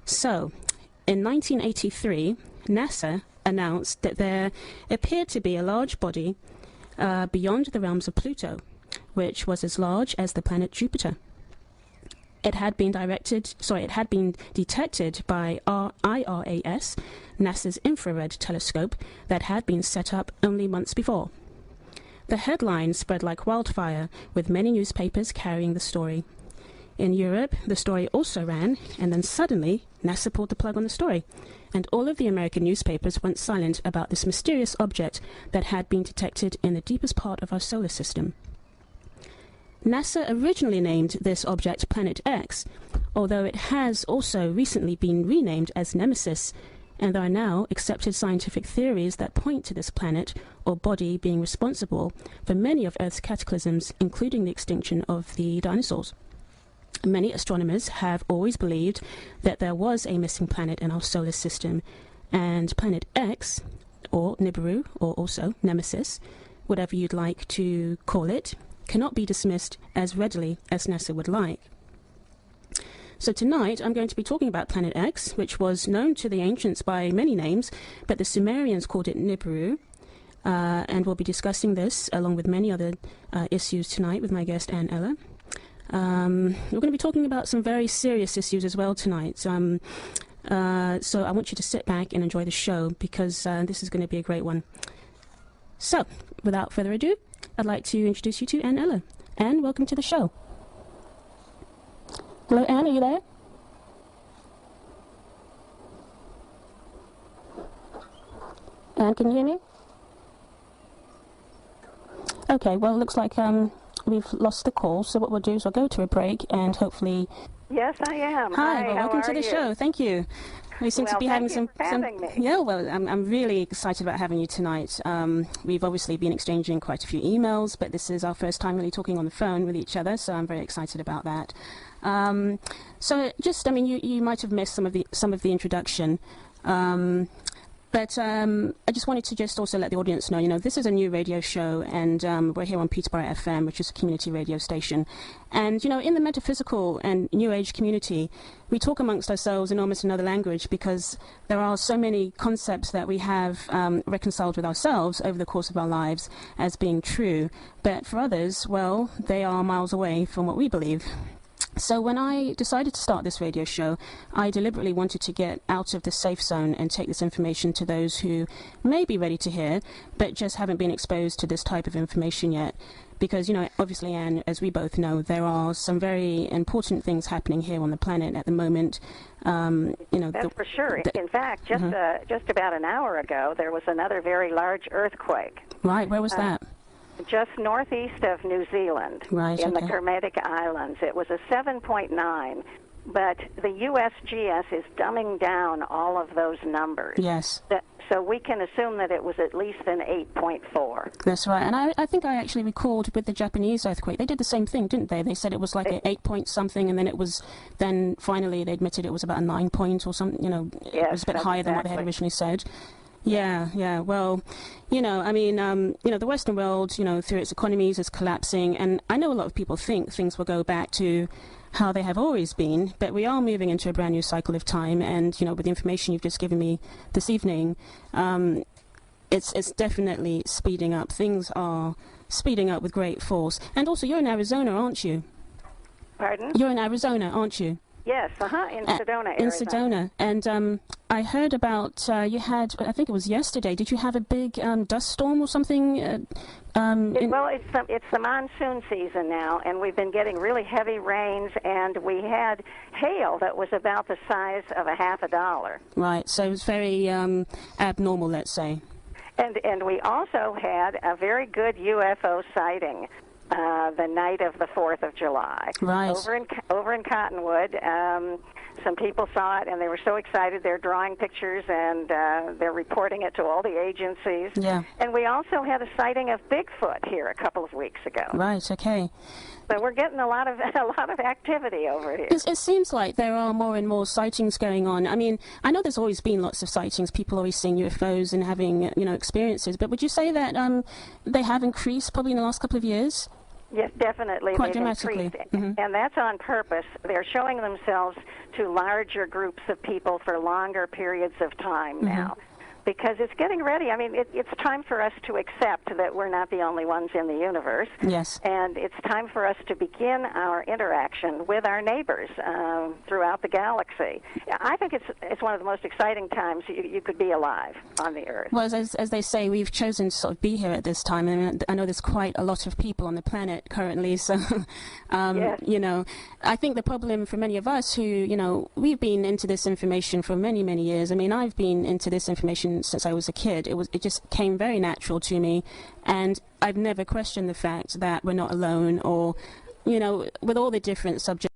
So, in 1983, NASA announced that there appeared to be a large body beyond the realms of Pluto, which was as large as the planet Jupiter. It had been detected by IRAS, NASA's infrared telescope that had been set up only months before. The headline spread like wildfire, with many newspapers carrying the story. In Europe, the story also ran, and then suddenly, NASA pulled the plug on the story, and all of the American newspapers went silent about this mysterious object that had been detected in the deepest part of our solar system. NASA originally named this object Planet X, although it has also recently been renamed as Nemesis, and there are now accepted scientific theories that point to this planet or body being responsible for many of Earth's cataclysms, including the extinction of the dinosaurs. Many astronomers have always believed that there was a missing planet in our solar system, and Planet X, or Nibiru, or also Nemesis, whatever you'd like to call it, cannot be dismissed as readily as NASA would like. So tonight I'm going to be talking about Planet X, which was known to the ancients by many names, but the Sumerians called it Nibiru, and we'll be discussing this along with many other issues tonight with my guest Anne Eller. We're going to be talking about some very serious issues as well tonight. So I want you to sit back and enjoy the show, because this is going to be a great one. So, without further ado, I'd like to introduce you to Anne Eller. Anne, welcome to the show. Hello, Anne, are you there? Anne, can you hear me? Okay, well, it looks like we've lost the call, so what we'll do is we'll go to a break and hopefully... Yes, I am. Hi, well, welcome to the show. Thank you. We seem to be having some... Yeah, well, I'm really excited about having you tonight. We've obviously been exchanging quite a few emails, but this is our first time really talking on the phone with each other, so I'm very excited about that. So just, I mean, you might have missed some of the introduction. But I just wanted to just also let the audience know, you know, this is a new radio show, and we're here on Peterborough FM, which is a community radio station. And, you know, in the metaphysical and New Age community, we talk amongst ourselves in almost another language, because there are so many concepts that we have reconciled with ourselves over the course of our lives as being true. But for others, well, they are miles away from what we believe. So when I decided to start this radio show, I deliberately wanted to get out of the safe zone and take this information to those who may be ready to hear, but just haven't been exposed to this type of information yet. Because, you know, obviously, Anne, as we both know, there are some very important things happening here on the planet at the moment. You know, that's for sure. In fact, just about an hour ago, there was another very large earthquake. Right, where was that? Just northeast of New Zealand, right, in the Kermadec Islands. It was a 7.9, but the USGS is dumbing down all of those numbers. Yes. So we can assume that it was at least an 8.4. That's right. And I think I actually recalled with the Japanese earthquake, they did the same thing, didn't they? They said it was like an 8-point-something, and then finally they admitted it was about a 9-point or something, you know, yes, it was a bit higher than what they had originally said. Yeah. Well, you know, I mean, you know, the Western world, you know, through its economies is collapsing, and I know a lot of people think things will go back to how they have always been, but we are moving into a brand new cycle of time, and, you know, with the information you've just given me this evening, it's definitely speeding up. Things are speeding up with great force. And also, you're in Arizona, aren't you? Pardon? You're in Arizona, aren't you? Yes, in Sedona, Arizona. In Sedona. And I heard about, you had, I think it was yesterday, did you have a big dust storm or something? Well, it's the monsoon season now, and we've been getting really heavy rains, and we had hail that was about the size of a $50. Right, so it was very abnormal, let's say. And we also had a very good UFO sighting the night of the 4th of July. Right. Over in Cottonwood. Some people saw it, and they were so excited. They're drawing pictures, and they're reporting it to all the agencies. Yeah. And we also had a sighting of Bigfoot here a couple of weeks ago. Right, okay. So we're getting a lot of activity over here. It seems like there are more and more sightings going on. I mean, I know there's always been lots of sightings. People always seeing UFOs and having, you know, experiences. But would you say that they have increased probably in the last couple of years? Yes, definitely. Quite dramatically. And that's on purpose. They're showing themselves to larger groups of people for longer periods of time now. Because it's getting ready. I mean, it's time for us to accept that we're not the only ones in the universe. Yes. And it's time for us to begin our interaction with our neighbors throughout the galaxy. I think it's one of the most exciting times you could be alive on the Earth. Well, as they say, we've chosen to sort of be here at this time. And I know there's quite a lot of people on the planet currently. So, Yes. you know, I think the problem for many of us who, you know, we've been into this information for many, many years. I mean, I've been into this information since I was a kid. It just came very natural to me, and I've never questioned the fact that we're not alone, or, you know, with all the different subjects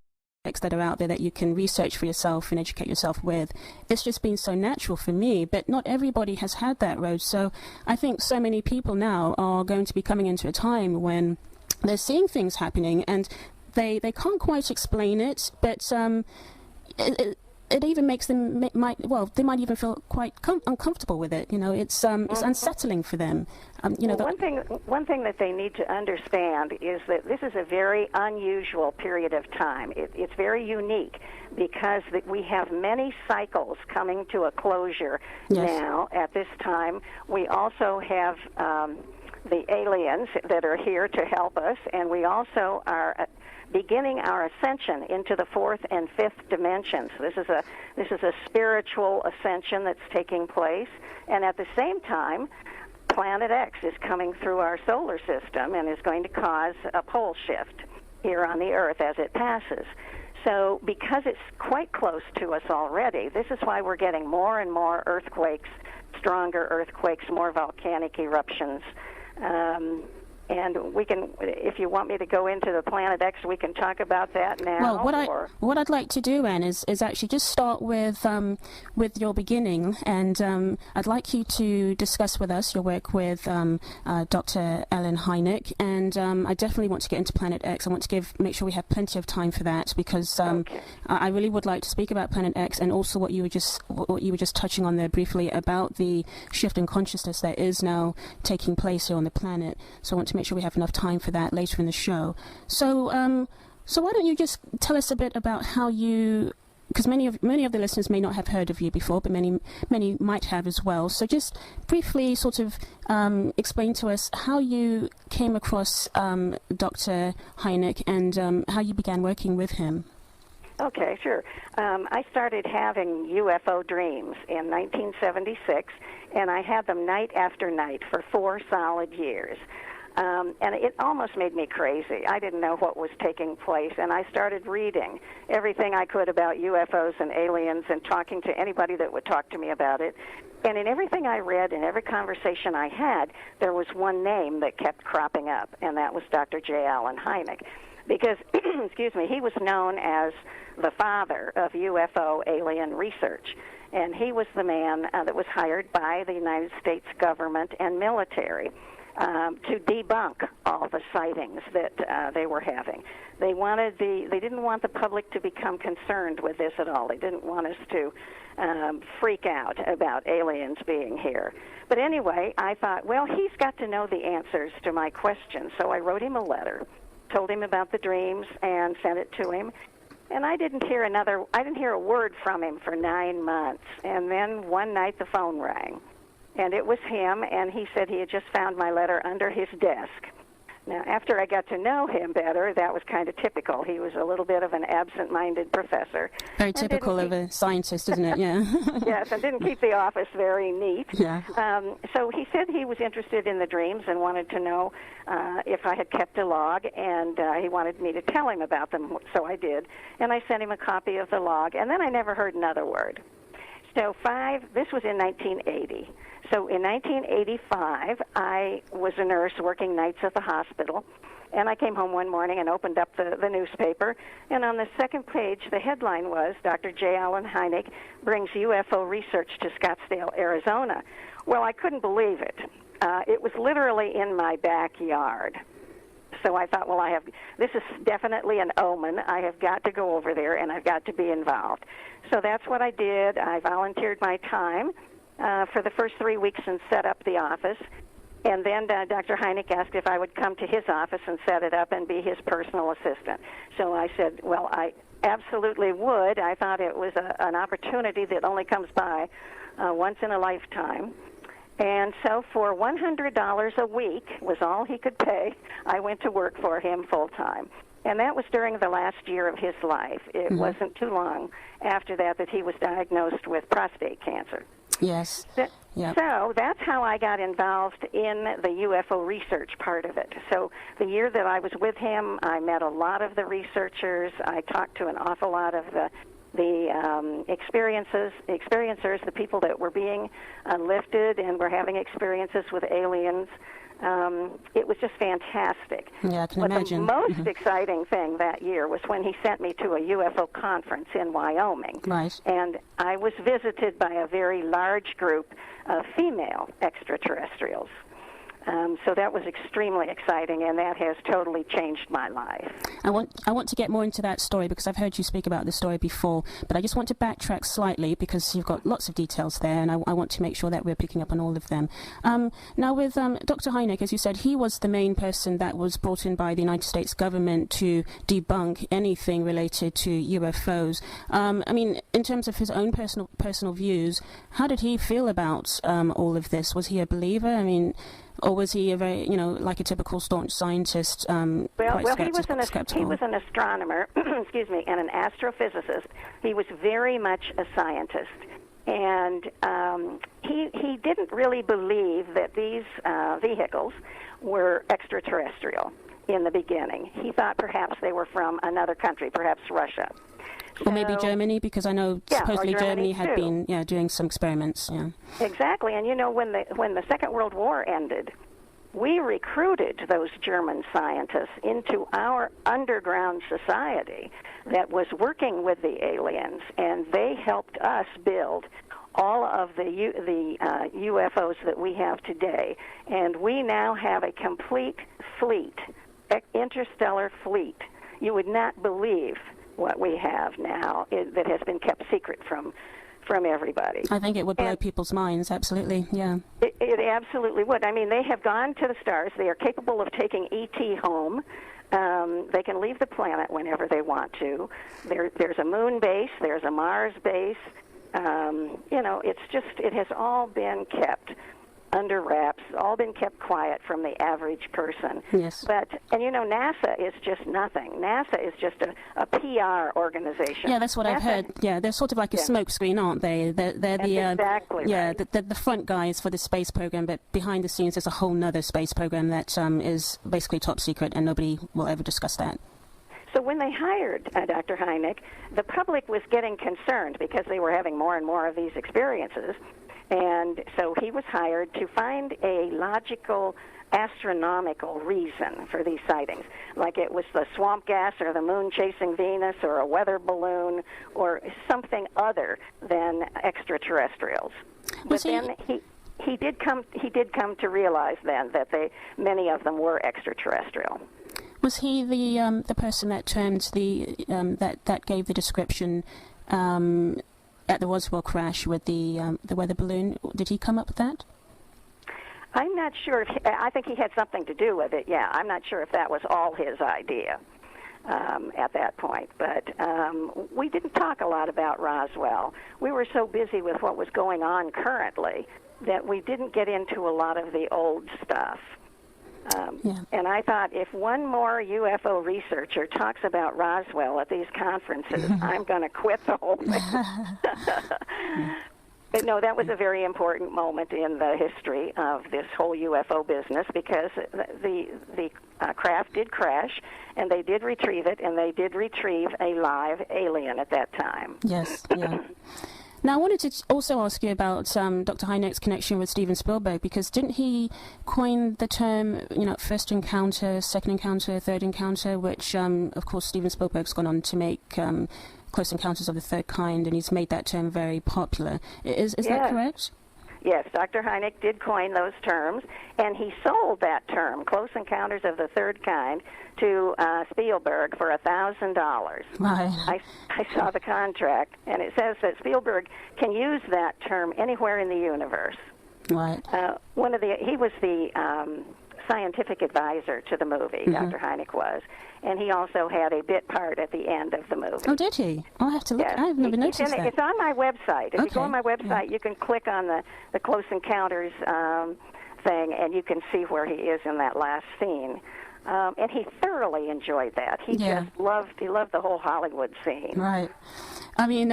that are out there that you can research for yourself and educate yourself with. It's just been so natural for me, but not everybody has had that road. So I think so many people now are going to be coming into a time when they're seeing things happening and they can't quite explain it, but it even makes them they might even feel quite uncomfortable with it. You know, it's unsettling for them. You know, one thing that they need to understand is that this is a very unusual period of time. It's very unique because we have many cycles coming to a closure now at this time. We also have the aliens that are here to help us, and we also are beginning our ascension into the fourth and fifth dimensions. This is a spiritual ascension that's taking place, and at the same time, Planet X is coming through our solar system and is going to cause a pole shift here on the Earth as it passes. So because it's quite close to us already, this is why we're getting more and more earthquakes, stronger earthquakes, more volcanic eruptions. And we can, if you want me to go into the Planet X, we can talk about that now. Well, what I'd like to do, Anne, is actually just start with your beginning, and I'd like you to discuss with us your work with Dr. Ellen Hynek, and I definitely want to get into Planet X. I want to make sure we have plenty of time for that, because I really would like to speak about Planet X, and also what you were just touching on there briefly about the shift in consciousness that is now taking place here on the planet. So I want to make sure we have enough time for that later in the show. So why don't you just tell us a bit about how you, because many of the listeners may not have heard of you before, but many might have as well. So just briefly sort of explain to us how you came across Dr. Hynek and how you began working with him. Okay, sure. I started having UFO dreams in 1976, and I had them night after night for 4 solid years. And it almost made me crazy. I didn't know what was taking place, and I started reading everything I could about UFOs and aliens and talking to anybody that would talk to me about it. And in everything I read, in every conversation I had, there was one name that kept cropping up, and that was Dr. J. Allen Hynek. Because, excuse me, he was known as the father of UFO alien research. And he was the man that was hired by the United States government and military to debunk all the sightings that they were having. They didn't want the public to become concerned with this at all. They didn't want us to freak out about aliens being here. But anyway, I thought, well, he's got to know the answers to my questions. So I wrote him a letter, told him about the dreams, and sent it to him. And I didn't hear a word from him for 9 months. And then one night the phone rang. And it was him, and he said he had just found my letter under his desk. Now, after I got to know him better, that was kind of typical. He was a little bit of an absent-minded professor. Very typical of a scientist, isn't it? Yeah. Yes, and didn't keep the office very neat. Yeah. So he said he was interested in the dreams and wanted to know if I had kept a log, and he wanted me to tell him about them, so I did. And I sent him a copy of the log, and then I never heard another word. So this was in 1980. So in 1985, I was a nurse working nights at the hospital, and I came home one morning and opened up the newspaper, and on the second page, the headline was, Dr. J. Allen Hynek brings UFO research to Scottsdale, Arizona. Well, I couldn't believe it. It was literally in my backyard. So I thought, well, this is definitely an omen. I have got to go over there, and I've got to be involved. So that's what I did. I volunteered my time for the first 3 weeks and set up the office. And then Dr. Hynek asked if I would come to his office and set it up and be his personal assistant. So I said, well, I absolutely would. I thought it was an opportunity that only comes by once in a lifetime. And so for $100 a week was all he could pay, I went to work for him full-time. And that was during the last year of his life. It wasn't too long after that he was diagnosed with prostate cancer. Yes. Yep. So that's how I got involved in the UFO research part of it. So the year that I was with him, I met a lot of the researchers. I talked to an awful lot of the experiencers, the people that were being lifted and were having experiences with aliens. It was just fantastic. Yeah, I can imagine. The most exciting thing that year was when he sent me to a UFO conference in Wyoming. Right. And I was visited by a very large group of female extraterrestrials. So that was extremely exciting, and that has totally changed my life. I want to get more into that story because I've heard you speak about the story before, but I just want to backtrack slightly because you've got lots of details there, and I want to make sure that we're picking up on all of them. Now, with Dr. Hynek, as you said, he was the main person that was brought in by the United States government to debunk anything related to UFOs. I mean, in terms of his own personal views, how did he feel about all of this? Was he a believer? I mean, or was he a very, like a typical staunch scientist? Well, he was an astronomer, excuse me, and an astrophysicist. He was very much a scientist, and he didn't really believe that these vehicles were extraterrestrial in the beginning. He thought perhaps they were from another country, perhaps Russia. Or maybe Germany, because I know supposedly Germany had been doing some experiments. Yeah. Exactly, and when the Second World War ended, we recruited those German scientists into our underground society that was working with the aliens, and they helped us build all of the UFOs that we have today. And we now have a complete fleet, interstellar fleet. You would not believe what we have now that has been kept secret from everybody. I think it would blow people's minds, absolutely, yeah. It absolutely would. I mean, they have gone to the stars. They are capable of taking E.T. home. They can leave the planet whenever they want to. There's a moon base. There's a Mars base. It has all been kept under wraps, all been kept quiet from the average person. Yes. And NASA is just nothing. NASA is just a PR organization. Yeah, that's what I've heard. Yeah, they're sort of like a smokescreen, aren't they? They're the exactly right. the front guys for the space program, but behind the scenes there's a whole nother space program that is basically top secret, and nobody will ever discuss that. So when they hired Dr. Hynek, the public was getting concerned because they were having more and more of these experiences. And so he was hired to find a logical, astronomical reason for these sightings, like it was the swamp gas or the moon chasing Venus or a weather balloon or something other than extraterrestrials. But then he did come to realize then that many of them were extraterrestrial. Was he the person that termed that gave the description at the Roswell crash with the weather balloon? Did he come up with that? I'm not sure. I think he had something to do with it, yeah. I'm not sure if that was all his idea at that point. But we didn't talk a lot about Roswell. We were so busy with what was going on currently that we didn't get into a lot of the old stuff. And I thought, if one more UFO researcher talks about Roswell at these conferences, I'm going to quit the whole thing. But no, that was a very important moment in the history of this whole UFO business because the craft did crash, and they did retrieve it, and they did retrieve a live alien at that time. Yes, yeah. Now, I wanted to also ask you about Dr. Hynek's connection with Steven Spielberg, because didn't he coin the term, first encounter, second encounter, third encounter, which, of course, Steven Spielberg's gone on to make Close Encounters of the Third Kind, and he's made that term very popular. Is that correct? Yes, Dr. Hynek did coin those terms, and he sold that term, Close Encounters of the Third Kind, to Spielberg for $1,000. Right. I saw the contract, and it says that Spielberg can use that term anywhere in the universe. Right. He was the scientific advisor to the movie, Dr. Hynek was, and he also had a bit part at the end of the movie. Oh, did he? I'll have to look. Yes. I've never noticed that. It's on my website. If you go on my website, you can click on the Close Encounters thing, and you can see where he is in that last scene. And he thoroughly enjoyed that. He just loved the whole Hollywood scene. Right. I mean,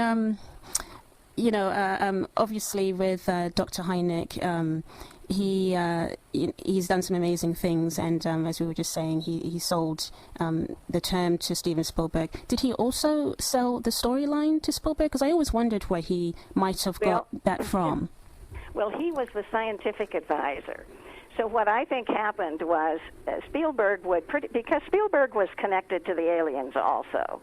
obviously with Dr. Hynek, he's done some amazing things, and as we were just saying, he sold the term to Steven Spielberg. Did he also sell the storyline to Spielberg? Because I always wondered where he might have got that from. Well, he was the scientific advisor. So what I think happened was Spielberg because Spielberg was connected to the aliens also.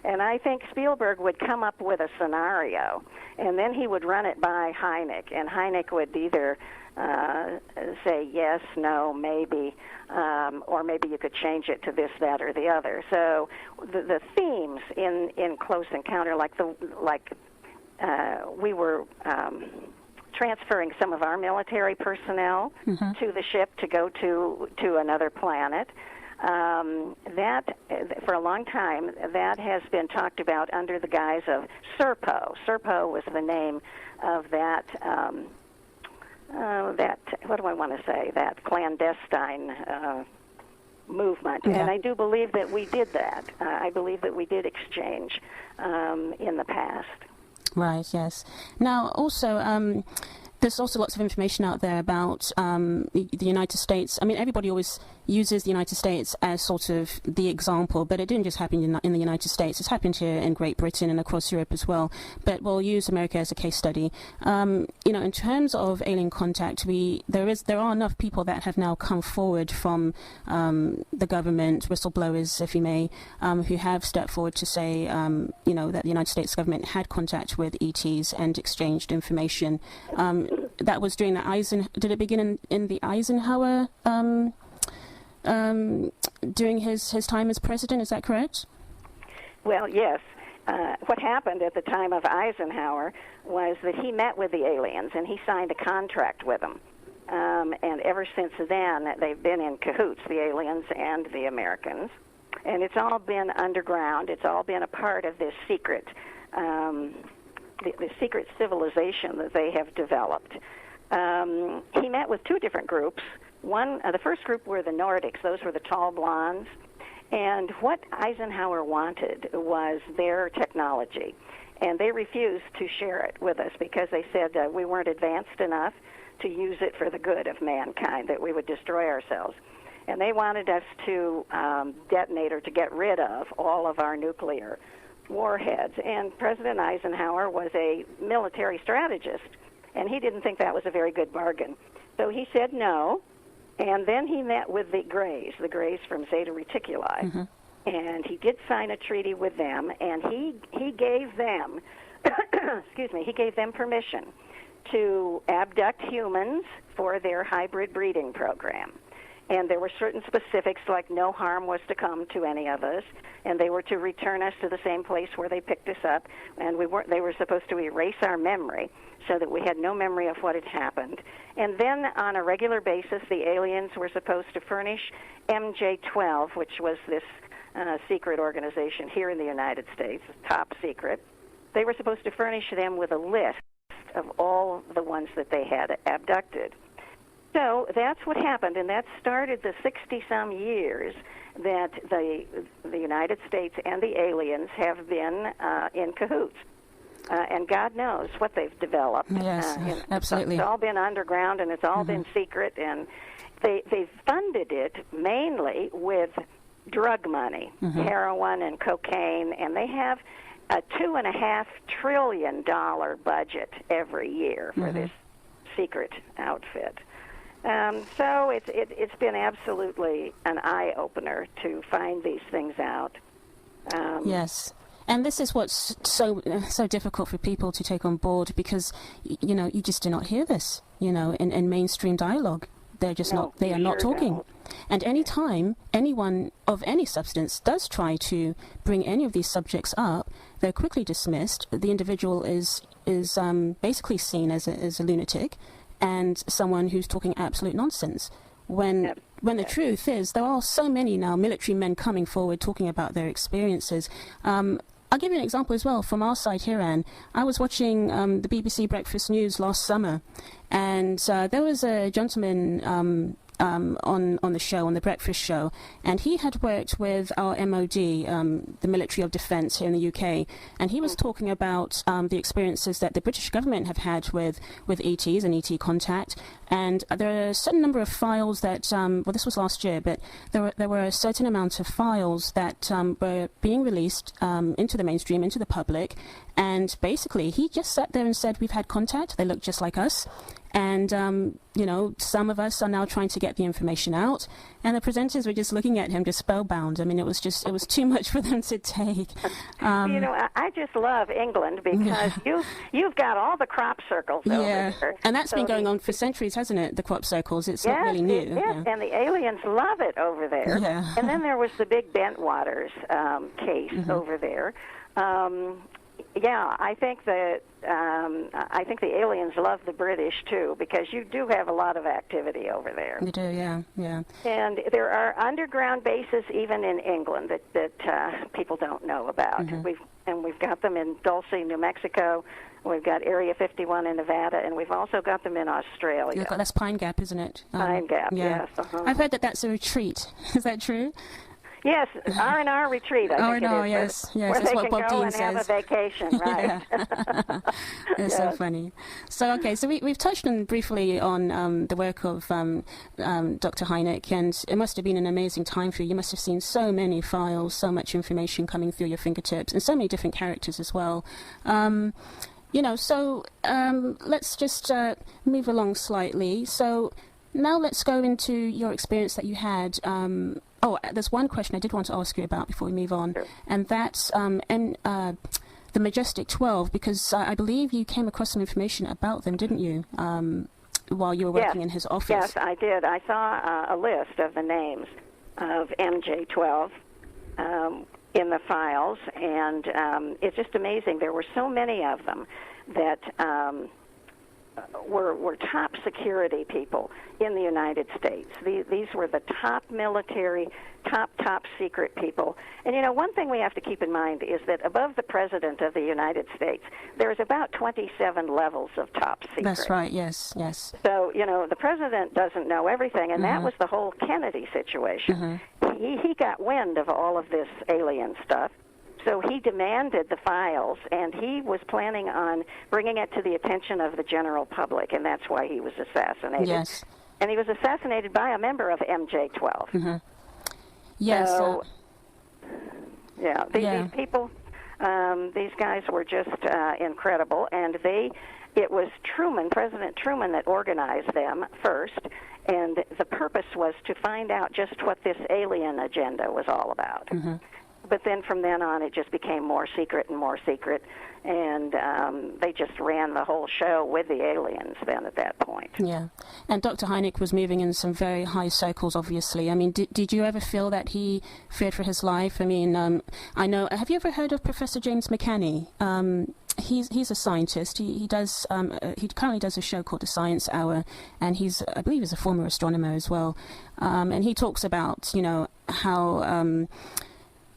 And I think Spielberg would come up with a scenario, and then he would run it by Hynek, and Hynek would either say yes, no, maybe, or maybe you could change it to this, that, or the other. So the themes in Close Encounter, we were transferring some of our military personnel to the ship to go to another planet. That, for a long time, that has been talked about under the guise of Serpo. Serpo was the name of that, what do I want to say, that clandestine movement. Yeah. And I do believe that we did that. I believe that we did exchange in the past. Right, yes. Now, also, there's also lots of information out there about the United States. I mean, everybody always uses the United States as sort of the example, but it didn't just happen in the United States. It's happened here in Great Britain and across Europe as well. But we'll use America as a case study. In terms of alien contact, there are enough people that have now come forward from the government, whistleblowers, if you may, who have stepped forward to say, that the United States government had contact with ETs and exchanged information. That was during the did it begin in the Eisenhower, during his time as president? Is that correct? Well, yes. What happened at the time of Eisenhower was that he met with the aliens and he signed a contract with them. And ever since then, they've been in cahoots, the aliens and the Americans. And it's all been underground. It's all been a part of this secret the secret civilization that they have developed. He met with two different groups. The first group were the Nordics. Those were the tall blondes. And what Eisenhower wanted was their technology. And they refused to share it with us because they said we weren't advanced enough to use it for the good of mankind, that we would destroy ourselves. And they wanted us to detonate or to get rid of all of our nuclear warheads. And President Eisenhower was a military strategist, and he didn't think that was a very good bargain. So he said no, and then he met with the Greys from Zeta Reticuli, and he did sign a treaty with them, and he gave them, he gave them permission to abduct humans for their hybrid breeding program. And there were certain specifics, like no harm was to come to any of us, and they were to return us to the same place where they picked us up, and they were supposed to erase our memory so that we had no memory of what had happened. And then on a regular basis, the aliens were supposed to furnish MJ-12, which was this secret organization here in the United States, top secret. They were supposed to furnish them with a list of all the ones that they had abducted. So that's what happened, and that started the 60-some years that the United States and the aliens have been in cahoots. And God knows what they've developed. Yes, absolutely. It's all been underground, and it's all been secret, and they funded it mainly with drug money, heroin and cocaine, and they have a $2.5 trillion budget every year for this secret outfit. So it's been absolutely an eye-opener to find these things out. Yes. And this is what's so difficult for people to take on board, because, you just do not hear this, in mainstream dialogue. They're just they are not talking. Don't. And any time anyone of any substance does try to bring any of these subjects up, they're quickly dismissed. The individual is basically seen as a lunatic, and someone who's talking absolute nonsense. When the truth is, there are so many now military men coming forward talking about their experiences. I'll give you an example as well from our side here, Anne. I was watching the BBC Breakfast News last summer, and there was a gentleman on the show, on the breakfast show, and he had worked with our MOD, the Military of Defence here in the UK, and he was talking about the experiences that the British government have had with ETs and ET contact. And there are a certain number of files that, well, this was last year, but there were a certain amount of files that were being released into the mainstream, into the public, and basically he just sat there and said, we've had contact, they look just like us. And, some of us are now trying to get the information out. And the presenters were just looking at him, just spellbound. I mean, it was too much for them to take. I just love England because you've got all the crop circles over there. And that's been going on for centuries, hasn't it, the crop circles? It's not really new. Yes, and the aliens love it over there. Yeah. And then there was the big Bentwaters case over there. I think that I think the aliens love the British too, because you do have a lot of activity over there. You do, yeah. And there are underground bases even in England that people don't know about. We've got them in Dulce, New Mexico. We've got Area 51 in Nevada, and we've also got them in Australia. That's Pine Gap, isn't it? Pine Gap, yes. I've heard that that's a retreat. Is that true? Yes, R&R retreat, I think R&R, it is. yes. Where That's they what can Bob go Dean and says. have a vacation, right? It's so funny. So we've touched on briefly on the work of Dr. Hynek, and it must have been an amazing time for you. You must have seen so many files, so much information coming through your fingertips, and so many different characters as well. Let's just move along slightly. So now let's go into your experience that you had. There's one question I did want to ask you about before we move on, and that's the Majestic 12, because I believe you came across some information about them, didn't you, while you were working in his office? Yes, I did. I saw a list of the names of MJ12 in the files, and it's just amazing. There were so many of them that were top security people in the United States. These were the top military, top secret people. And, one thing we have to keep in mind is that above the President of the United States, there's about 27 levels of top secret. That's right, yes. So, the President doesn't know everything, and that was the whole Kennedy situation. He got wind of all of this alien stuff. So he demanded the files, and he was planning on bringing it to the attention of the general public, and that's why he was assassinated. Yes. And he was assassinated by a member of MJ12. Yes. So, these people, these guys were just incredible, and it was President Truman that organized them first, and the purpose was to find out just what this alien agenda was all about. But then from then on, it just became more secret, and they just ran the whole show with the aliens then at that point. Yeah, and Dr. Hynek was moving in some very high circles, obviously. I mean, did you ever feel that he feared for his life? I mean, I know, have you ever heard of Professor James McCanney? He's a scientist. He currently does a show called The Science Hour, and I believe he's a former astronomer as well. And he talks about,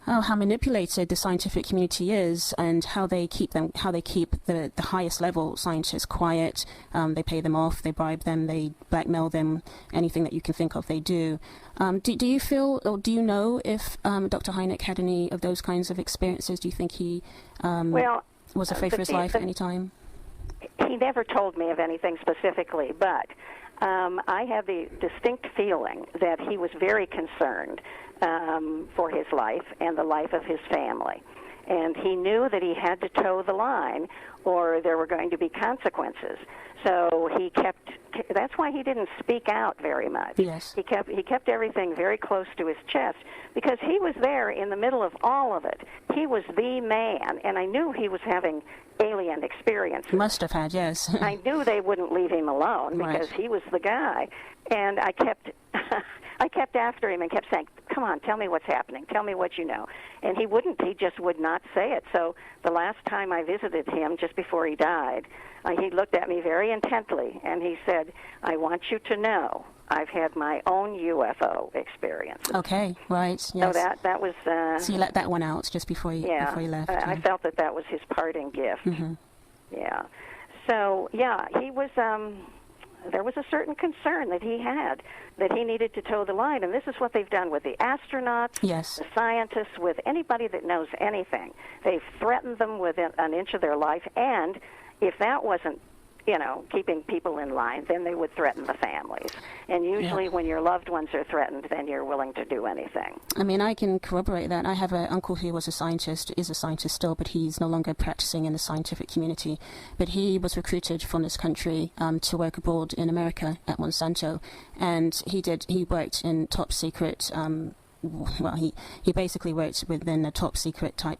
how manipulated the scientific community is, and how they keep the highest level scientists quiet. They pay them off, they bribe them, they blackmail them, anything that you can think of they do. Do you feel, or do you know if Dr. Hynek had any of those kinds of experiences? Do you think he was afraid for his life at any time? He never told me of anything specifically, but I have the distinct feeling that he was very concerned for his life and the life of his family. And he knew that he had to toe the line or there were going to be consequences. So that's why he didn't speak out very much. Yes. He kept everything very close to his chest because he was there in the middle of all of it. He was the man, and I knew he was having alien experiences. Must have had, yes. I knew they wouldn't leave him alone because he was the guy. And I kept after him and kept saying, come on, tell me what's happening. Tell me what you know. And he wouldn't. He just would not say it. So the last time I visited him, just before he died, he looked at me very intently, and he said, I want you to know I've had my own UFO experience. Okay, right, yes. So that was... so you let that one out just before you left. I felt that was his parting gift. Mm-hmm. Yeah. So, yeah, he was... there was a certain concern that he had, that he needed to toe the line. And this is what they've done with the astronauts, yes, the scientists, with anybody that knows anything. They've threatened them within an inch of their life, and if that wasn't, keeping people in line, then they would threaten the families. And usually when your loved ones are threatened, then you're willing to do anything. I mean, I can corroborate that. I have an uncle who was is a scientist still, but he's no longer practicing in the scientific community. But he was recruited from this country to work abroad in America at Monsanto. And he worked in top secret, he basically worked within a top secret type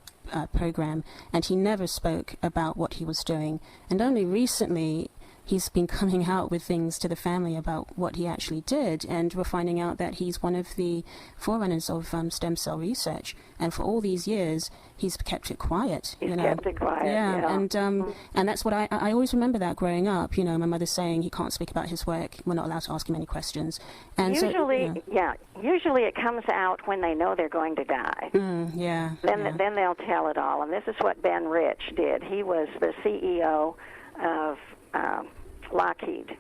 program, and he never spoke about what he was doing. And only recently he's been coming out with things to the family about what he actually did, and we're finding out that he's one of the forerunners of stem cell research. And for all these years, he's kept it quiet. He's kept it quiet. Yeah, and that's what I always remember that growing up. My mother saying he can't speak about his work. We're not allowed to ask him any questions. And usually it comes out when they know they're going to die. Then they'll tell it all. And this is what Ben Rich did. He was the CEO of Lockheed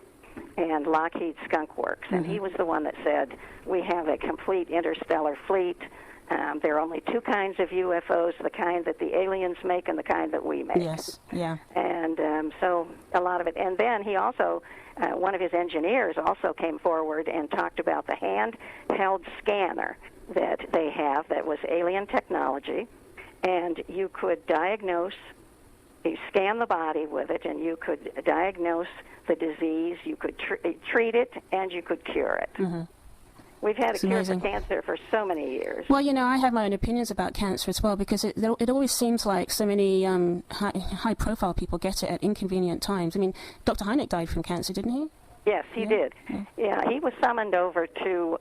and Lockheed Skunk Works, and he was the one that said, we have a complete interstellar fleet. There are only two kinds of UFOs, the kind that the aliens make and the kind that we make. Yes, yeah. And so a lot of it. And then he also, one of his engineers also came forward and talked about the handheld scanner that they have that was alien technology, and you could you scan the body with it, and you could diagnose the disease, you could treat it, and you could cure it. Mm-hmm. We've had a cure for cancer for so many years. Well, I have my own opinions about cancer as well, because it always seems like so many high-profile people get it at inconvenient times. I mean, Dr. Hynek died from cancer, didn't he? Yes, he did. Yeah, he was summoned over to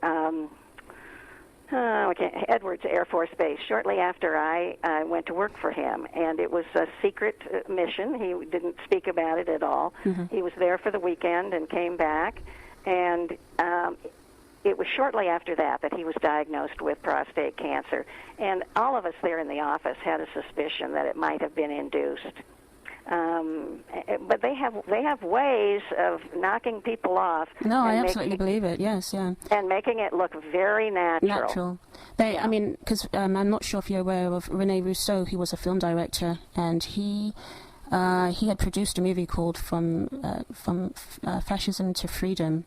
Edwards Air Force Base shortly after I went to work for him, and it was a secret mission. He didn't speak about it at all. Mm-hmm. He was there for the weekend and came back, and it was shortly after that he was diagnosed with prostate cancer, and all of us there in the office had a suspicion that it might have been induced. But they have ways of knocking people off. No, I absolutely believe it. Yes, yeah. And making it look very natural. I mean, because I'm not sure if you're aware of Rene Rousseau. He was a film director, and he had produced a movie called From Fascism to Freedom,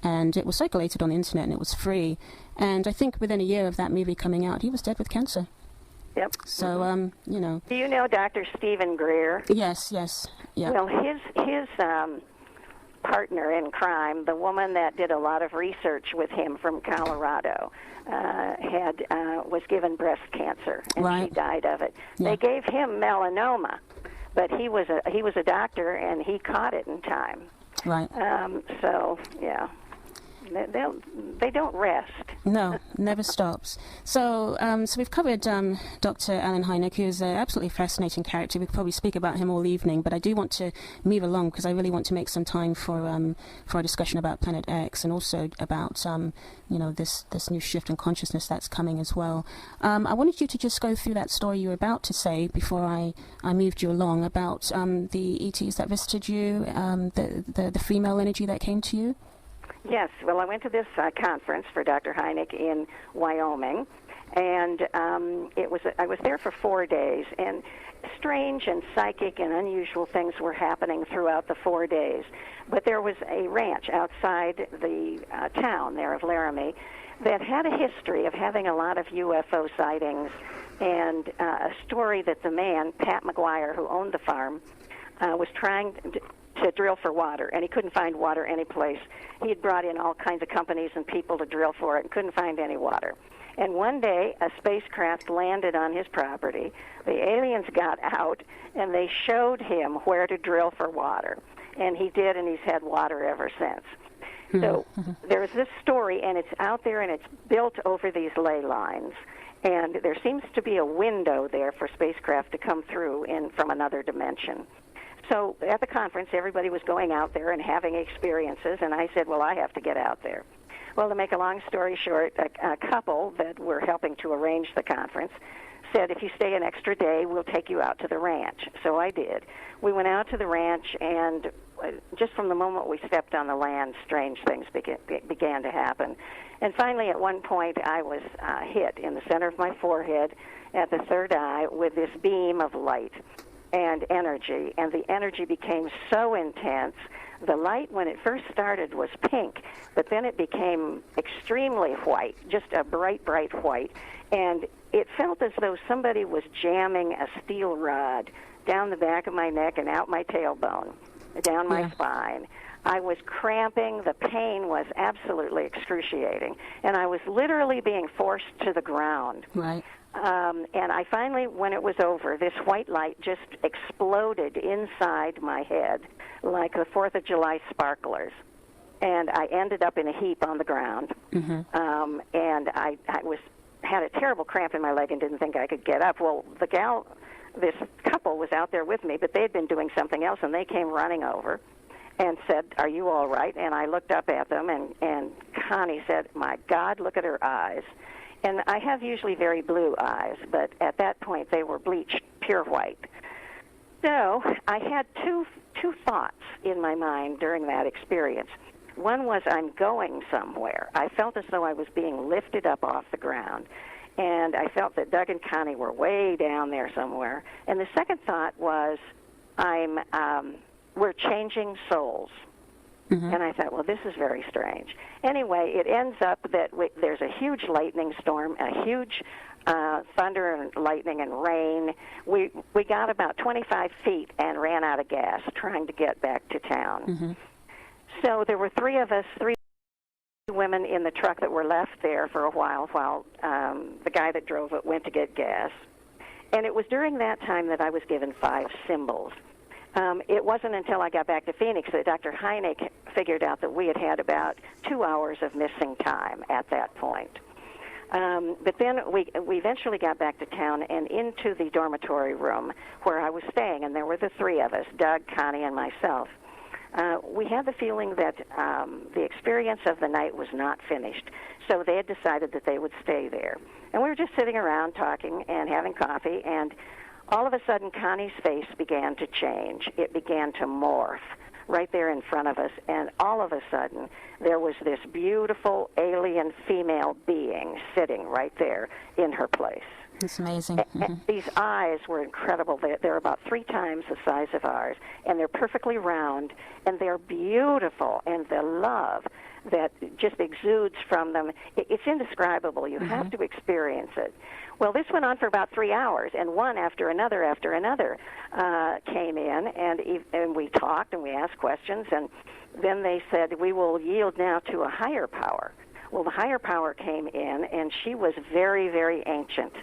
and it was circulated on the internet, and it was free. And I think within a year of that movie coming out, he was dead with cancer. Yep. So, Do you know Dr. Stephen Greer? Yes. Yeah. Well, his partner in crime, the woman that did a lot of research with him from Colorado, was given breast cancer, and she died of it. Yeah. They gave him melanoma, but he was a doctor, and he caught it in time. Right. So, yeah. They don't rest. No, never stops. So we've covered Dr. Alan Hynek, who's an absolutely fascinating character. We could probably speak about him all evening, but I do want to move along because I really want to make some time for our discussion about Planet X, and also about this new shift in consciousness that's coming as well. I wanted you to just go through that story you were about to say before I moved you along about the ETs that visited you, the female energy that came to you. Yes, well, I went to this conference for Dr. Hynek in Wyoming, and I was there for 4 days, and strange and psychic and unusual things were happening throughout the 4 days. But there was a ranch outside the town there of Laramie that had a history of having a lot of UFO sightings, and a story that the man, Pat McGuire, who owned the farm, was trying to drill for water, and he couldn't find water anyplace. He had brought in all kinds of companies and people to drill for it and couldn't find any water. And one day, a spacecraft landed on his property. The aliens got out, and they showed him where to drill for water. And he did, and he's had water ever since. So there's this story, and it's out there, and it's built over these ley lines. And there seems to be a window there for spacecraft to come through from another dimension. So at the conference, everybody was going out there and having experiences, and I said, well, I have to get out there. Well, to make a long story short, a couple that were helping to arrange the conference said, if you stay an extra day, we'll take you out to the ranch. So I did. We went out to the ranch, and just from the moment we stepped on the land, strange things began to happen. And finally, at one point, I was hit in the center of my forehead at the third eye with this beam of light and energy, and the energy became so intense. The light, when it first started, was pink, but then it became extremely white, just a bright, bright white, and it felt as though somebody was jamming a steel rod down the back of my neck and out my tailbone, down my spine. I was cramping. The pain was absolutely excruciating, and I was literally being forced to the ground. Right. And I finally, when it was over, this white light just exploded inside my head like the 4th of July sparklers. And I ended up in a heap on the ground. And I had a terrible cramp in my leg and didn't think I could get up. Well, this couple was out there with me, but they had been doing something else, and they came running over and said, are you all right? And I looked up at them, and Connie said, my God, look at her eyes. And I have usually very blue eyes, but at that point they were bleached pure white. So I had two thoughts in my mind during that experience. One was, I'm going somewhere. I felt as though I was being lifted up off the ground, and I felt that Doug and Connie were way down there somewhere. And the second thought was, we're changing souls. And I thought, well, this is very strange. Anyway, it ends up that there's a huge lightning storm, a huge thunder and lightning and rain. We got about 25 feet and ran out of gas trying to get back to town. So there were three women in the truck that were left there for a while the guy that drove it went to get gas. And it was during that time that I was given 5 symbols. It wasn't until I got back to Phoenix that Dr. Hynek figured out that we had had about 2 hours of missing time at that point. But then we eventually got back to town and into the dormitory room where I was staying, and there were the 3 of us, Doug, Connie, and myself. We had the feeling that the experience of the night was not finished, so they had decided that they would stay there. And we were just sitting around talking and having coffee, and all of a sudden, Connie's face began to change. It began to morph right there in front of us, and all of a sudden, there was this beautiful alien female being sitting right there in her place. It's amazing. And these eyes were incredible. They're about 3 times the size of ours, and they're perfectly round, and they're beautiful, and the love that just exudes from them, it's indescribable. You have to experience it. Well, this went on for about 3 hours, and one after another came in, and we talked and we asked questions, and then they said, we will yield now to a higher power. Well, the higher power came in, and she was very, very ancient.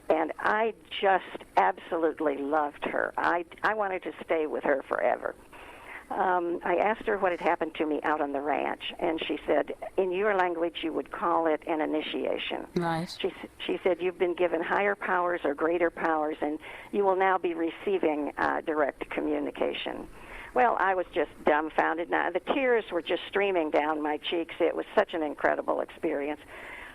And I just absolutely loved her. I wanted to stay with her forever. I asked her what had happened to me out on the ranch, and she said, in your language, you would call it an initiation. Right. She said, you've been given higher powers or greater powers, and you will now be receiving direct communication. Well, I was just dumbfounded. Now, the tears were just streaming down my cheeks. It was such an incredible experience.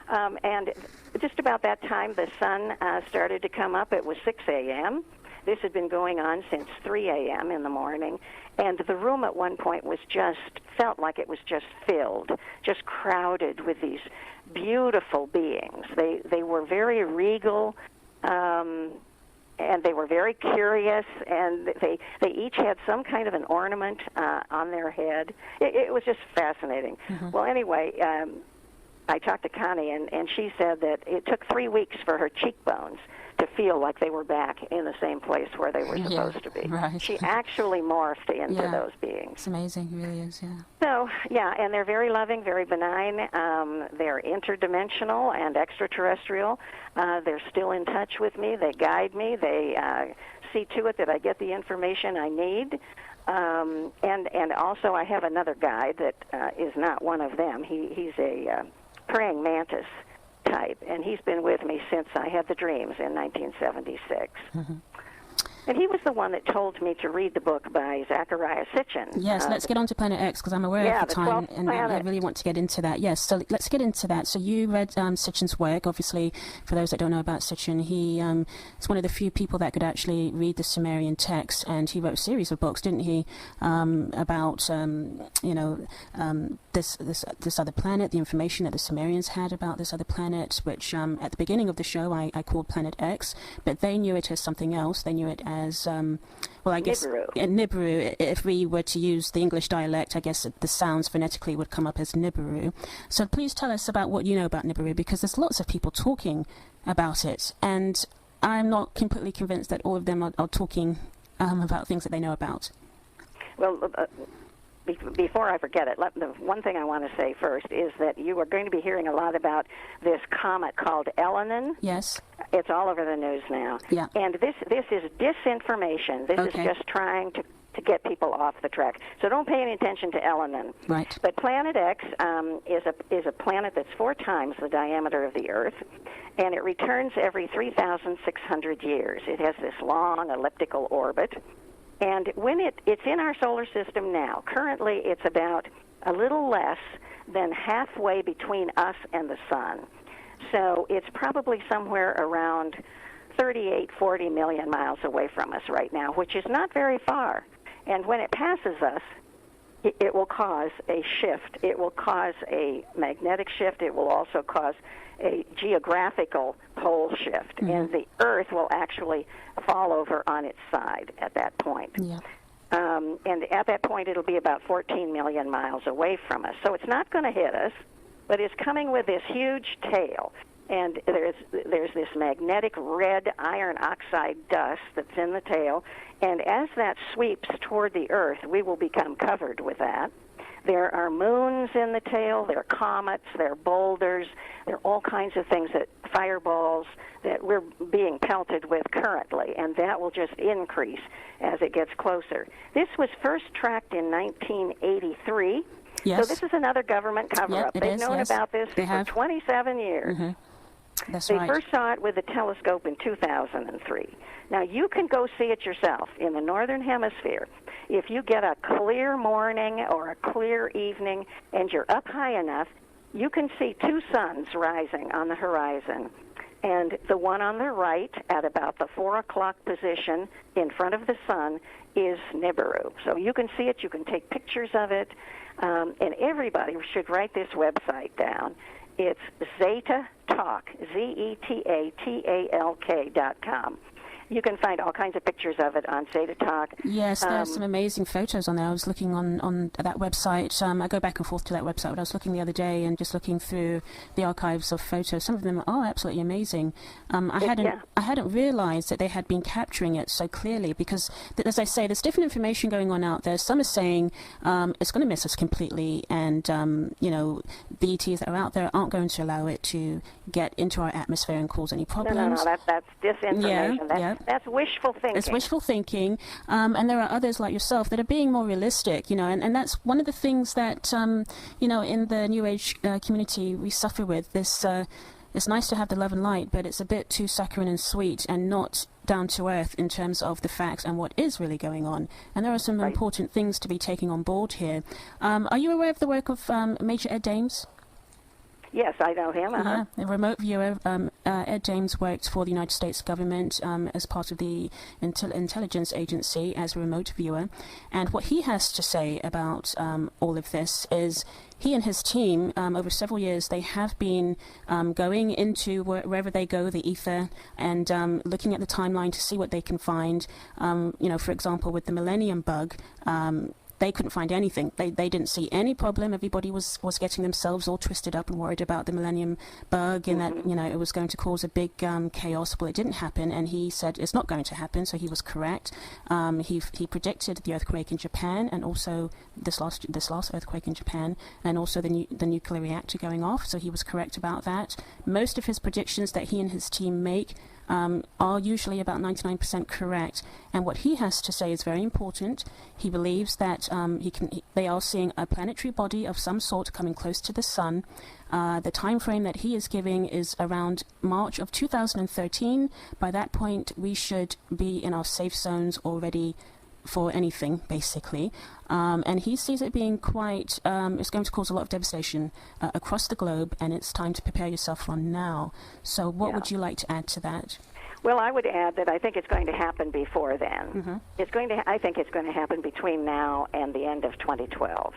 And just about that time, the sun started to come up. It was 6 a.m. This had been going on since 3 a.m. in the morning, and the room at one point felt like it was just filled, just crowded with these beautiful beings. They were very regal, and they were very curious, and they each had some kind of an ornament on their head. It was just fascinating. Well, anyway, I talked to Connie, and she said that it took 3 weeks for her cheekbones to feel like they were back in the same place where they were supposed to be. Right. She actually morphed into those beings. It's amazing, it really is, yeah. So, yeah, and they're very loving, very benign. They're interdimensional and extraterrestrial. They're still in touch with me. They guide me. They see to it that I get the information I need. And also I have another guide that is not one of them. He's a praying mantis type, and he's been with me since I had the dreams in 1976. Mm-hmm. And he was the one that told me to read the book by Zecharia Sitchin. Yes, let's get on to Planet X, because I'm aware of the time, and I really want to get into that. Yes, so let's get into that. So you read Sitchin's work. Obviously, for those that don't know about Sitchin, he is one of the few people that could actually read the Sumerian text, and he wrote a series of books, didn't he, about, this other planet, the information that the Sumerians had about this other planet, which at the beginning of the show I called Planet X, but they knew it as something else. They knew it as, I guess, Nibiru. If we were to use the English dialect, I guess the sounds phonetically would come up as Nibiru. So please tell us about what you know about Nibiru, because there's lots of people talking about it, and I'm not completely convinced that all of them are talking about things that they know about. Well, before I forget it, the one thing I want to say first is that you are going to be hearing a lot about this comet called Elenin. Yes. It's all over the news now. Yeah. And this is disinformation. This is just trying to get people off the track. So don't pay any attention to Elenin. Right. But Planet X is a planet that's 4 times the diameter of the Earth, and it returns every 3,600 years. It has this long elliptical orbit. And when it's in our solar system now, currently it's about a little less than halfway between us and the sun. So it's probably somewhere around 38, 40 million miles away from us right now, which is not very far. And when it passes us, it will cause a shift. It will cause a magnetic shift. It will also cause a geographical pole shift, and the Earth will actually fall over on its side at that point. Yeah. And at that point, it'll be about 14 million miles away from us. So it's not going to hit us, but it's coming with this huge tail. And there's this magnetic red iron oxide dust that's in the tail, and as that sweeps toward the Earth, we will become covered with that. There are moons in the tail, there are comets, there are boulders, there are all kinds of things, fireballs that we're being pelted with currently, and that will just increase as it gets closer. This was first tracked in 1983, yes. So this is another government cover-up. They've known about this for 27 years. Mm-hmm. That's they right. first saw it with a telescope in 2003. Now, you can go see it yourself in the Northern Hemisphere. If you get a clear morning or a clear evening and you're up high enough, you can see 2 suns rising on the horizon. And the one on the right at about the 4 o'clock position in front of the sun is Nibiru. So you can see it, you can take pictures of it, and everybody should write this website down. It's Zeta Talk, ZETATALK.com. You can find all kinds of pictures of it on Zeta Talk. Yes, there's some amazing photos on there. I was looking on that website. I go back and forth to that website, but I was looking the other day and just looking through the archives of photos. Some of them are absolutely amazing. I hadn't realized that they had been capturing it so clearly because, as I say, there's different information going on out there. Some are saying it's going to miss us completely, and the ETs that are out there aren't going to allow it to get into our atmosphere and cause any problems. No, that's disinformation. That's wishful thinking. It's wishful thinking, and there are others like yourself that are being more realistic, and that's one of the things that, in the New Age community we suffer with. This, it's nice to have the love and light, but it's a bit too saccharine and sweet and not down to earth in terms of the facts and what is really going on. And there are some important things to be taking on board here. Are you aware of the work of Major Ed Dames? Yes, I know him. Yeah, a remote viewer. Ed Dames worked for the United States government as part of the intelligence agency as a remote viewer. And what he has to say about all of this is he and his team, over several years, they have been going into wherever they go, the ether, and looking at the timeline to see what they can find. For example, with the Millennium Bug, they couldn't find anything. They didn't see any problem. Everybody was getting themselves all twisted up and worried about the Millennium Bug and that, you know, it was going to cause a big chaos. Well, it didn't happen, and he said it's not going to happen, so he was correct. He predicted the earthquake in Japan, and also this last earthquake in Japan, and also the nuclear reactor going off, so he was correct about that. Most of his predictions that he and his team make are usually about 99% correct, and what he has to say is very important. He believes that they are seeing a planetary body of some sort coming close to the sun. The time frame that he is giving is around March of 2013. By that point, we should be in our safe zones already for anything, basically. And he sees it being quite, it's going to cause a lot of devastation across the globe, and it's time to prepare yourself from now. So what would you like to add to that? Well, I would add that I think it's going to happen before then. I think it's going to happen between now and the end of 2012.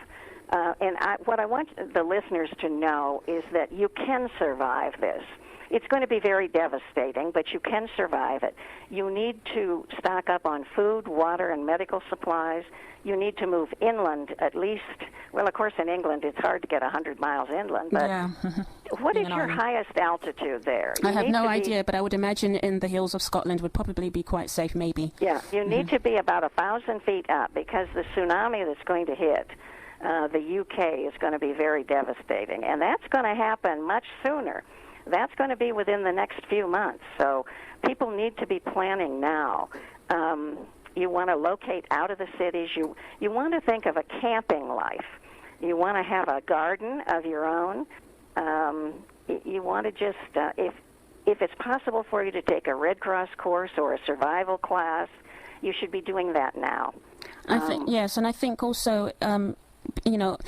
What I want the listeners to know is that you can survive this. It's going to be very devastating, but you can survive it. You need to stock up on food, water, and medical supplies. You need to move inland at least. Well, of course, in England, it's hard to get 100 miles inland. But what is your highest altitude there? I have no idea, but I would imagine in the hills of Scotland would probably be quite safe, maybe. Yeah, you need to be about 1,000 feet up, because the tsunami that's going to hit the UK is going to be very devastating, and that's going to happen much sooner. That's going to be within the next few months, so people need to be planning now. You want to locate out of the cities. You want to think of a camping life. You want to have a garden of your own. You want to just, if it's possible for you to take a Red Cross course or a survival class, you should be doing that now. I think, yes, and I think also, you know,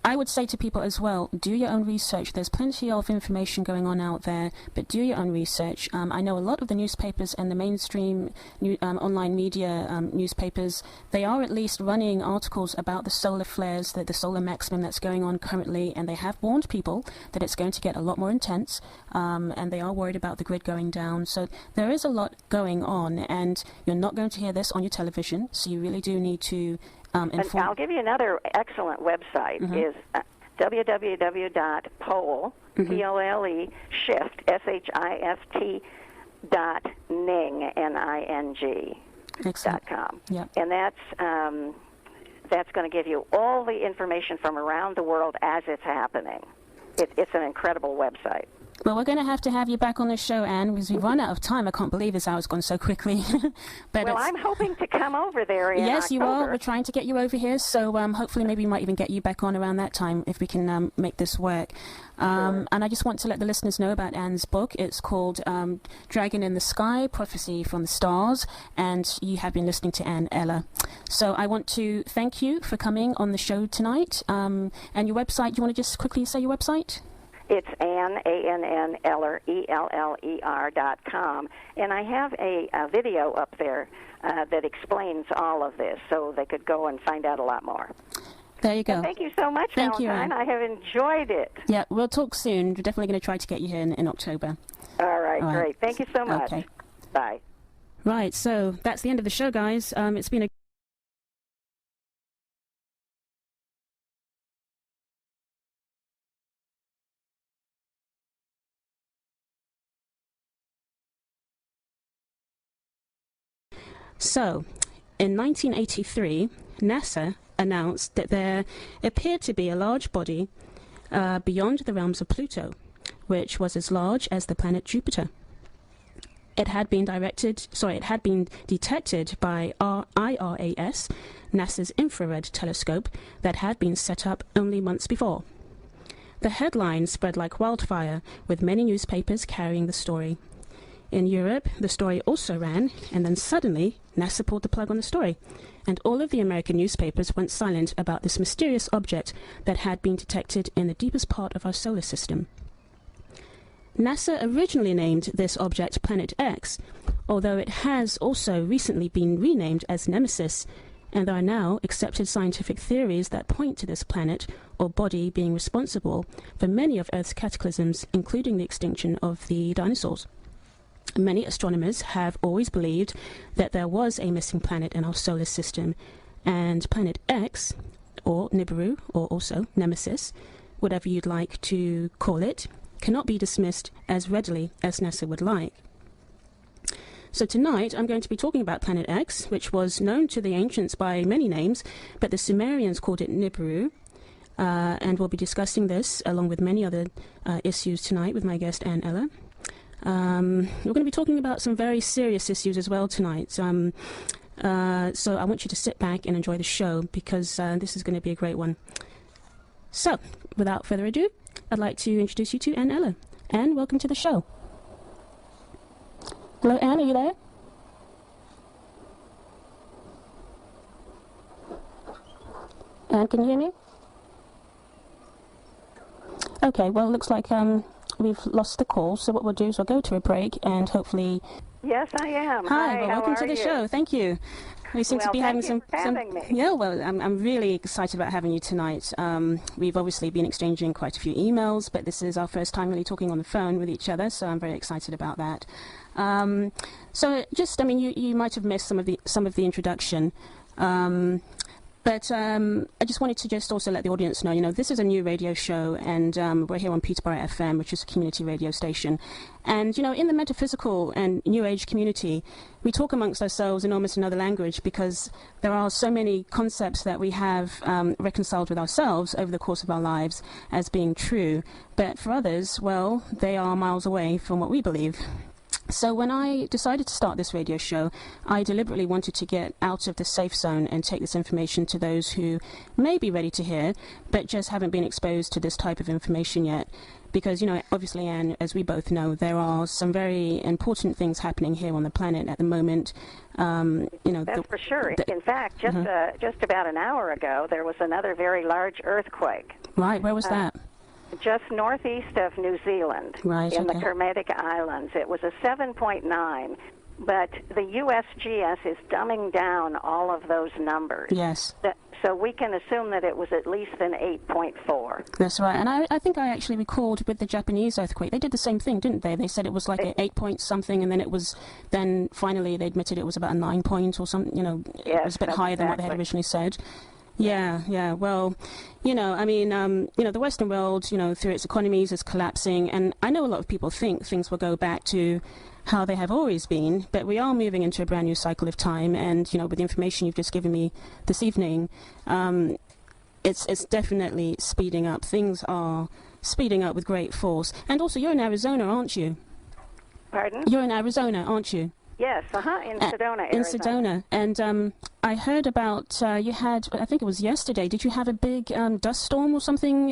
I would say to people as well, do your own research. There's plenty of information going on out there, but do your own research. I know a lot of the newspapers and the mainstream online media newspapers, they are at least running articles about the solar flares, the solar maximum that's going on currently, and they have warned people that it's going to get a lot more intense, and they are worried about the grid going down. So there is a lot going on, and you're not going to hear this on your television, so you really do need to and I'll give you another excellent website, is www.pole, P-O-L-E, shift, S-H-I-F-T, .ning, N-I-N-G, .com. Yep. And that's going to give you all the information from around the world as it's happening. It's an incredible website. Well, we're going to have you back on the show, Anne, because we've run out of time. I can't believe this hour's gone so quickly. But well, I'm hoping to come over there in Yes, October. you are. We're trying to get you over here, so hopefully maybe we might even get you back on around that time if we can make this work. And I just want to let the listeners know about Anne's book. It's called Dragon in the Sky, Prophecy from the Stars, and you have been listening to Anne Eller. So I want to thank you for coming on the show tonight. And your website, you want to just quickly say your website? It's Ann, A-N-N, Eller, E-L-L-E-R.com. And I have a video up there that explains all of this, so they could go and find out a lot more. There you go. Well, thank you so much, Thank you, Valentine. I have enjoyed it. Yeah, we'll talk soon. We're definitely going to try to get you here in October. All right, great. Thank you so much. Okay. Bye. Right, so that's the end of the show, guys. It's been a So, in 1983, NASA announced that there appeared to be a large body beyond the realms of Pluto, which was as large as the planet Jupiter. It had been detected by IRAS, NASA's infrared telescope that had been set up only months before. The headline spread like wildfire, with many newspapers carrying the story. In Europe, the story also ran, and then suddenly, NASA pulled the plug on the story, and all of the American newspapers went silent about this mysterious object that had been detected in the deepest part of our solar system. NASA originally named this object Planet X, although it has also recently been renamed as Nemesis, and there are now accepted scientific theories that point to this planet or body being responsible for many of Earth's cataclysms, including the extinction of the dinosaurs. Many astronomers have always believed that there was a missing planet in our solar system, And Planet X, or Nibiru, or also Nemesis, whatever you'd like to call it, cannot be dismissed as readily as NASA would like. So tonight I'm going to be talking about Planet X, which was known to the ancients by many names, but the Sumerians called it Nibiru. And we'll be discussing this along with many other issues tonight with my guest Anne Eller. We're going to be talking about some very serious issues as well tonight. So I want you to sit back and enjoy the show, because this is going to be a great one. So, without further ado, I'd like to introduce you to Anne Eller. Anne, welcome to the show. Hello, Anne, are you there? Anne, can you hear me? Okay, well, it looks like we've lost the call, so what we'll do is we'll go to a break and hopefully... Yes, I am. Hi, well, welcome to the show. Thank you. We seem to be having some... Me. Yeah, well, I'm really excited about having you tonight. We've obviously been exchanging quite a few emails, but this is our first time really talking on the phone with each other, so I'm very excited about that. So just, I mean, you might have missed some of the introduction. But I just wanted to just also let the audience know, you know, this is a new radio show, and we're here on Peterborough FM, which is a community radio station. And, you know, in the metaphysical and New Age community, we talk amongst ourselves in almost another language, because there are so many concepts that we have reconciled with ourselves over the course of our lives as being true. But for others, well, they are miles away from what we believe. So when I decided to start this radio show, I deliberately wanted to get out of the safe zone and take this information to those who may be ready to hear, but just haven't been exposed to this type of information yet. Because, you know, obviously, Anne, as we both know, there are some very important things happening here on the planet at the moment. You know, that's for sure. In fact, just about an hour ago, there was another very large earthquake. Right, where was that? Just northeast of New Zealand, right, in the Kermadec Islands. It was a 7.9, but the USGS is dumbing down all of those numbers. Yes. So we can assume that it was at least an 8.4. That's right. And I think I actually recalled with the Japanese earthquake, they did the same thing, didn't they? They said it was like an 8 point something, and then finally they admitted it was about a 9 point or something, you know, yes, it was a bit higher than what they had originally said. Yeah. Well, you know, I mean, you know, the Western world, you know, through its economies is collapsing. And I know a lot of people think things will go back to how they have always been. But we are moving into a brand new cycle of time. And, you know, with the information you've just given me this evening, it's definitely speeding up. Things are speeding up with great force. And also, you're in Arizona, aren't you? Pardon? You're in Arizona, aren't you? Yes, in Sedona, Arizona. In Sedona. And I heard about, you had, I think it was yesterday, did you have a big dust storm or something?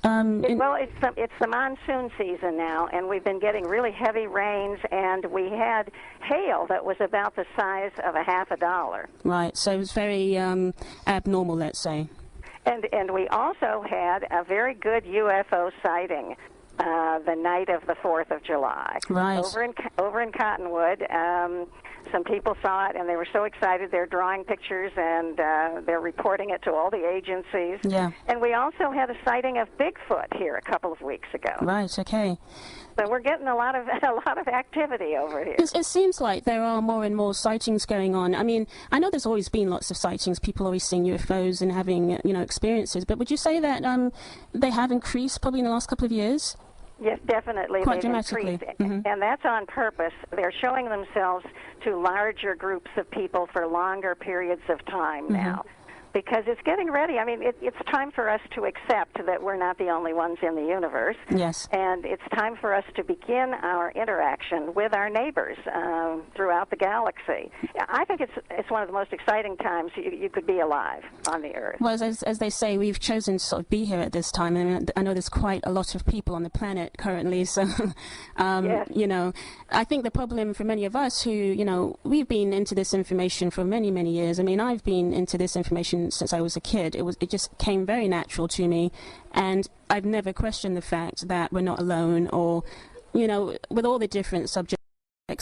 Well, it's the monsoon season now, and we've been getting really heavy rains, and we had hail that was about the size of $50. Right, so it was very abnormal, let's say. And we also had a very good UFO sighting the night of the 4th of July. Right. Over in Cottonwood. Some people saw it, and they were so excited. They're drawing pictures, and they're reporting it to all the agencies. Yeah. And we also had a sighting of Bigfoot here a couple of weeks ago. Right, okay. So we're getting a lot of activity over here. It seems like there are more and more sightings going on. I mean, I know there's always been lots of sightings, people always seeing UFOs and having, you know, experiences, but would you say that they have increased probably in the last couple of years? Yes, definitely. Quite dramatically. Mm-hmm. And that's on purpose. They're showing themselves to larger groups of people for longer periods of time now. Because it's getting ready. I mean, it's time for us to accept that we're not the only ones in the universe. Yes. And it's time for us to begin our interaction with our neighbors throughout the galaxy. I think it's one of the most exciting times you could be alive on the Earth. Well, as they say, we've chosen to sort of be here at this time. And I know there's quite a lot of people on the planet currently. So, yes. You know, I think the problem for many of us who, you know, we've been into this information for many, many years. I mean, I've been into this information since I was a kid. It just came very natural to me, and I've never questioned the fact that we're not alone, or, you know, with all the different subjects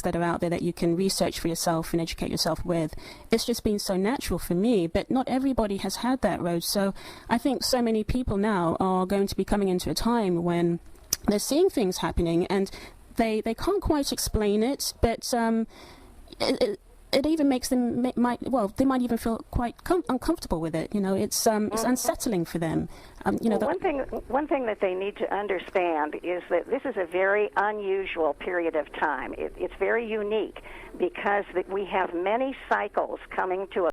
that are out there that you can research for yourself and educate yourself with. It's just been so natural for me, but not everybody has had that road. So I think so many people now are going to be coming into a time when they're seeing things happening, and they can't quite explain it, but it even makes them they might even feel quite uncomfortable with it. It's unsettling for them. One thing that they need to understand is that this is a very unusual period of time. It's very unique because we have many cycles coming to a